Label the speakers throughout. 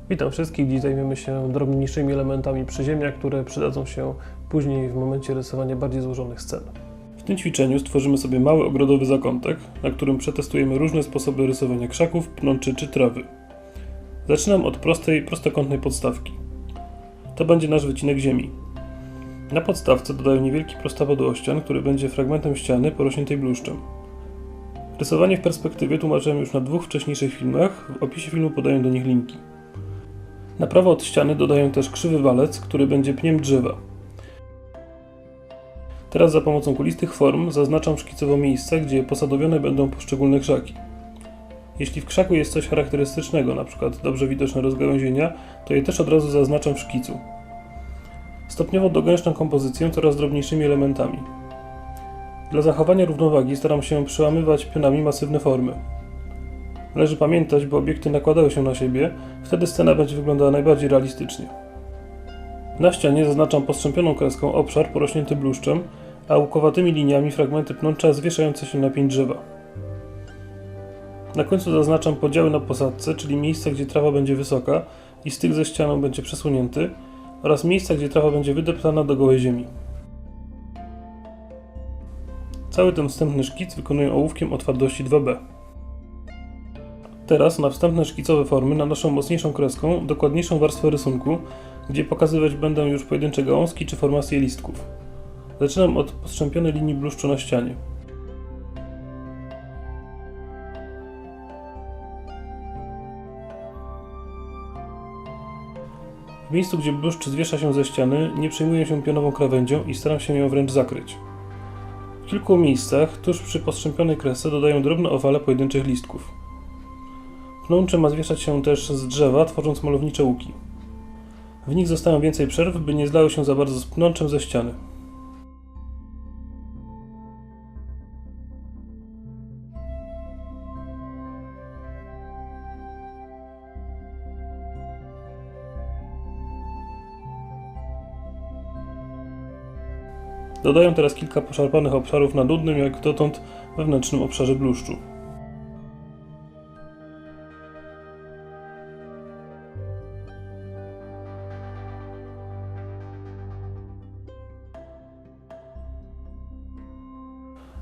Speaker 1: Witam wszystkich. Dziś zajmiemy się drobniejszymi elementami przyziemia, które przydadzą się później w momencie rysowania bardziej złożonych scen. W tym ćwiczeniu stworzymy sobie mały ogrodowy zakątek, na którym przetestujemy różne sposoby rysowania krzaków, pnączy czy trawy. Zaczynam od prostej, prostokątnej podstawki. To będzie nasz wycinek ziemi. Na podstawce dodaję niewielki prostopadłościan, który będzie fragmentem ściany porośniętej bluszczem. Rysowanie w perspektywie tłumaczyłem już na dwóch wcześniejszych filmach, w opisie filmu podaję do nich linki. Na prawo od ściany dodaję też krzywy walec, który będzie pniem drzewa. Teraz za pomocą kulistych form zaznaczam szkicowo miejsca, gdzie posadowione będą poszczególne krzaki. Jeśli w krzaku jest coś charakterystycznego, np. dobrze widoczne rozgałęzienia, to je też od razu zaznaczam w szkicu. Stopniowo dogęszczam kompozycję coraz drobniejszymi elementami. Dla zachowania równowagi staram się przełamywać pionami masywne formy. Należy pamiętać, by obiekty nakładały się na siebie, wtedy scena będzie wyglądała najbardziej realistycznie. Na ścianie zaznaczam postrzępioną kreską obszar porośnięty bluszczem, a łukowatymi liniami fragmenty pnącza zwieszające się na pień drzewa. Na końcu zaznaczam podziały na posadzce, czyli miejsca, gdzie trawa będzie wysoka i styk ze ścianą będzie przesunięty, oraz miejsca, gdzie trawa będzie wydeptana do gołej ziemi. Cały ten wstępny szkic wykonuję ołówkiem o twardości 2B. Teraz na wstępne szkicowe formy nanoszę mocniejszą kreską dokładniejszą warstwę rysunku, gdzie pokazywać będę już pojedyncze gałązki czy formacje listków. Zaczynam od postrzępionej linii bluszczu na ścianie. W miejscu, gdzie bluszcz zwiesza się ze ściany, nie przejmuję się pionową krawędzią i staram się ją wręcz zakryć. W kilku miejscach, tuż przy postrzępionej kresce, dodaję drobne owale pojedynczych listków. Pnącze ma zwieszać się też z drzewa, tworząc malownicze łuki. W nich zostawiam więcej przerw, by nie zlały się za bardzo z pnączem ze ściany. Dodaję teraz kilka poszarpanych obszarów na nudnym jak dotąd wewnętrznym obszarze bluszczu.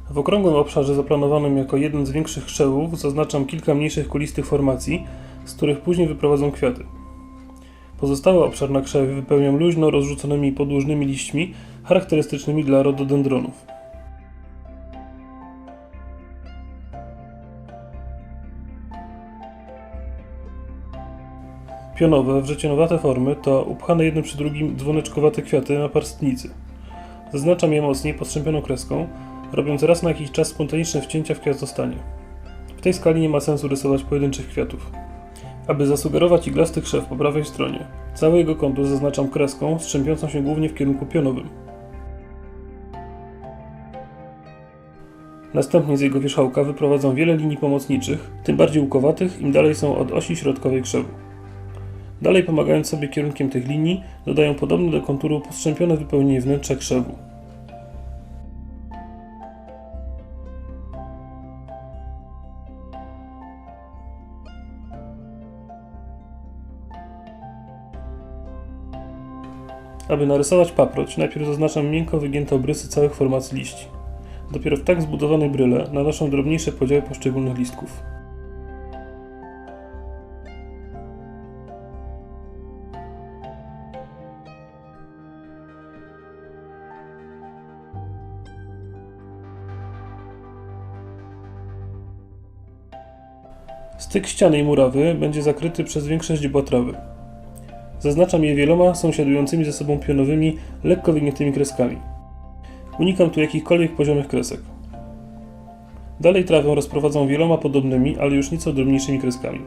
Speaker 1: W okrągłym obszarze zaplanowanym jako jeden z większych krzewów zaznaczam kilka mniejszych kulistych formacji, z których później wyprowadzą kwiaty. Pozostały obszar na krzewie wypełniam luźno rozrzuconymi podłużnymi liśćmi charakterystycznymi dla rododendronów. Pionowe, wrzecionowate formy to upchane jednym przy drugim dzwoneczkowate kwiaty na parstnicy. Zaznaczam je mocniej postrzępioną kreską, robiąc raz na jakiś czas spontaniczne wcięcia w kwiatostanie. W tej skali nie ma sensu rysować pojedynczych kwiatów. Aby zasugerować iglasty krzew po prawej stronie, cały jego kontur zaznaczam kreską strzępiącą się głównie w kierunku pionowym. Następnie z jego wierzchołka wyprowadzam wiele linii pomocniczych, tym bardziej łukowatych, im dalej są od osi środkowej krzewu. Dalej pomagając sobie kierunkiem tych linii, dodaję podobne do konturu postrzępione wypełnienie wnętrza krzewu. Aby narysować paproć, najpierw zaznaczam miękko wygięte obrysy całych formacji liści. Dopiero w tak zbudowanej bryle nanoszę drobniejsze podziały poszczególnych listków. Styk ściany i murawy będzie zakryty przez większe źdźbła trawy. Zaznaczam je wieloma sąsiadującymi ze sobą pionowymi, lekko wygniętymi kreskami. Unikam tu jakichkolwiek poziomych kresek. Dalej trawę rozprowadzam wieloma podobnymi, ale już nieco drobniejszymi kreskami.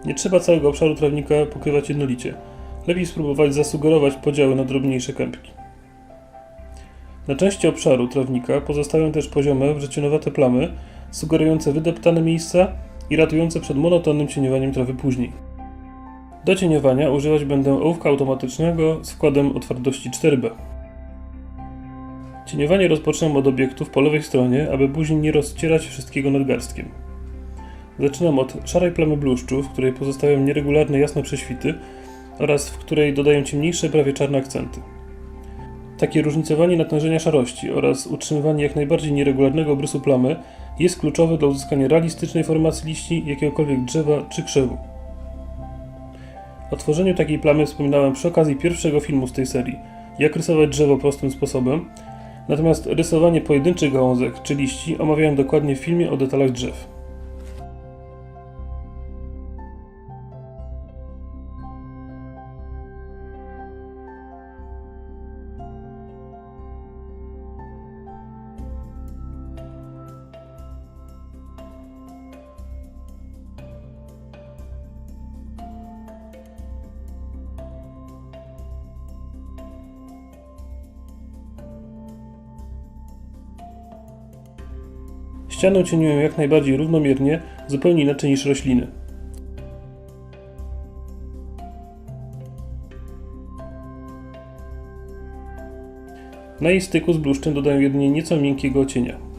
Speaker 1: Nie trzeba całego obszaru trawnika pokrywać jednolicie. Lepiej spróbować zasugerować podziały na drobniejsze kępki. Na części obszaru trawnika pozostają też poziome, wrzecionowate plamy, sugerujące wydeptane miejsca i ratujące przed monotonnym cieniowaniem trawy później. Do cieniowania używać będę ołówka automatycznego z wkładem o twardości 4B. Cieniowanie rozpoczynam od obiektów po lewej stronie, aby później nie rozcierać wszystkiego nadgarstkiem. Zaczynam od szarej plamy bluszczu, w której pozostawiam nieregularne jasne prześwity oraz w której dodaję ciemniejsze, prawie czarne akcenty. Takie różnicowanie natężenia szarości oraz utrzymywanie jak najbardziej nieregularnego obrysu plamy jest kluczowe dla uzyskania realistycznej formacji liści jakiegokolwiek drzewa czy krzewu. O tworzeniu takiej plamy wspominałem przy okazji pierwszego filmu z tej serii, jak rysować drzewo prostym sposobem, natomiast rysowanie pojedynczych gałązek czy liści omawiałem dokładnie w filmie o detalach drzew. Ścianę cieniuję jak najbardziej równomiernie, zupełnie inaczej niż rośliny. Na jej styku z bluszczem dodaję jedynie nieco miękkiego cienia.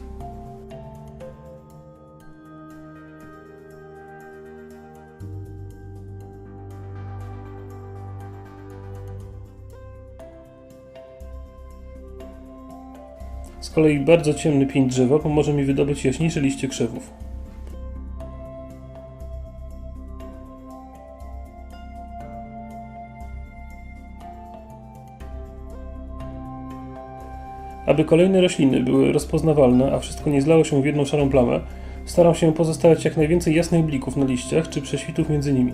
Speaker 1: Z kolei bardzo ciemny pień drzewa pomoże mi wydobyć jaśniejsze liście krzewów. Aby kolejne rośliny były rozpoznawalne, a wszystko nie zlało się w jedną szarą plamę, staram się pozostawiać jak najwięcej jasnych blików na liściach czy prześwitów między nimi.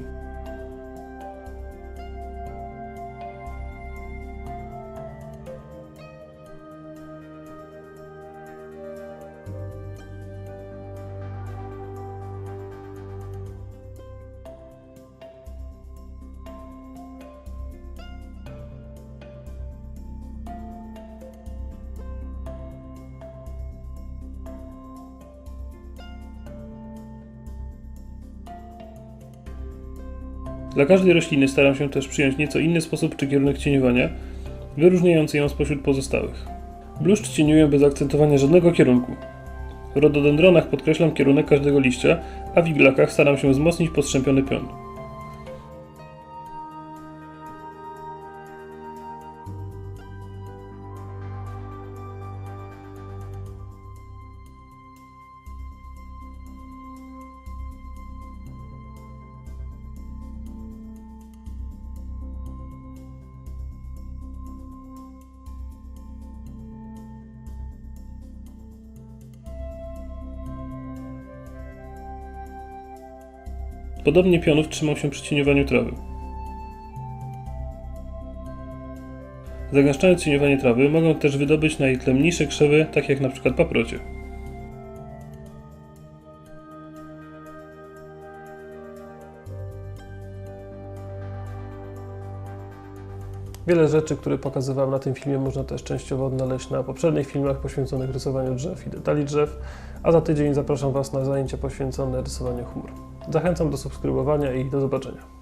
Speaker 1: Dla każdej rośliny staram się też przyjąć nieco inny sposób czy kierunek cieniowania, wyróżniający ją spośród pozostałych. Bluszcz cieniuję bez akcentowania żadnego kierunku. W rododendronach podkreślam kierunek każdego liścia, a w iglakach staram się wzmocnić postrzępiony pion. Podobnie pionów trzymał się przy cieniowaniu trawy. Zagęszczając cieniowanie trawy, mogę też wydobyć na jej tle mniejsze krzewy, tak jak np. paprocie. Wiele rzeczy, które pokazywałem na tym filmie, można też częściowo odnaleźć na poprzednich filmach poświęconych rysowaniu drzew i detali drzew, a za tydzień zapraszam Was na zajęcia poświęcone rysowaniu chmur. Zachęcam do subskrybowania i do zobaczenia.